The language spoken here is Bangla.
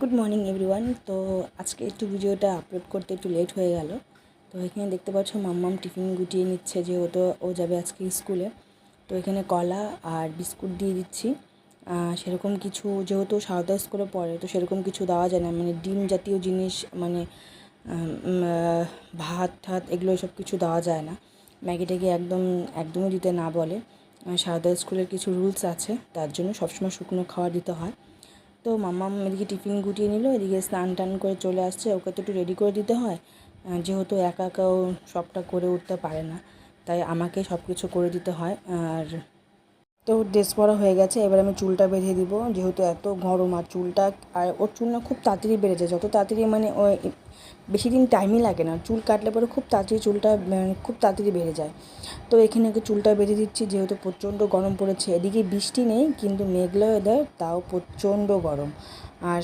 Good morning everyone. তো আজকে একটু ভিডিওটা আপলোড করতে একটু লেট হয়ে গেল। তো এখানে দেখতে পাচ্ছ মাম্মাম টিফিন গুটিয়ে নিচ্ছে, যেহেতু ও যাবে আজকে স্কুলে। তো এখানে কলা আর বিস্কুট দিয়ে দিচ্ছি। সেরকম কিছু, যেহেতু সারদা স্কুলে পড়ে, তো সেরকম কিছু দেওয়া যায় না, মানে ডিম জাতীয় জিনিস, মানে ভাত ঠাত এগুলো সব কিছু দেওয়া যায় না। ম্যাগি ট্যাগি একদমই দিতে না বলে। সারদা স্কুলের কিছু রুলস আছে, তার জন্য সবসময় শুকনো খাবার দিতে হয়। তো মাম্মাম এদিকে টিফিন গুটিয়ে নিল, এদিকে স্নান টান করে চলে আসছে। ওকে তো একটু রেডি করে দিতে হয়, যেহেতু একা একাও সবটা করে উঠতে পারে না, তাই আমাকে সব কিছু করে দিতে হয়। আর তো ড্রেস পরা হয়ে গেছে, এবার আমি চুলটা বেঁধে দিব, যেহেতু এত গরম। আর চুলটা, আর ওর চুল না খুব তাড়াতাড়ি বেড়ে যায়, যত তাড়াতাড়ি মানে ওই বেশি দিন টাইমই লাগে না, চুল কাটলে পরে খুব তাড়াতাড়ি চুলটা খুব তাড়াতাড়ি বেড়ে যায়। তো এখানে ওকে চুলটা বেঁধে দিচ্ছি, যেহেতু প্রচণ্ড গরম পড়েছে। এদিকে বৃষ্টি নেই, কিন্তু মেঘলা ওয়েদার, তাও প্রচণ্ড গরম। আর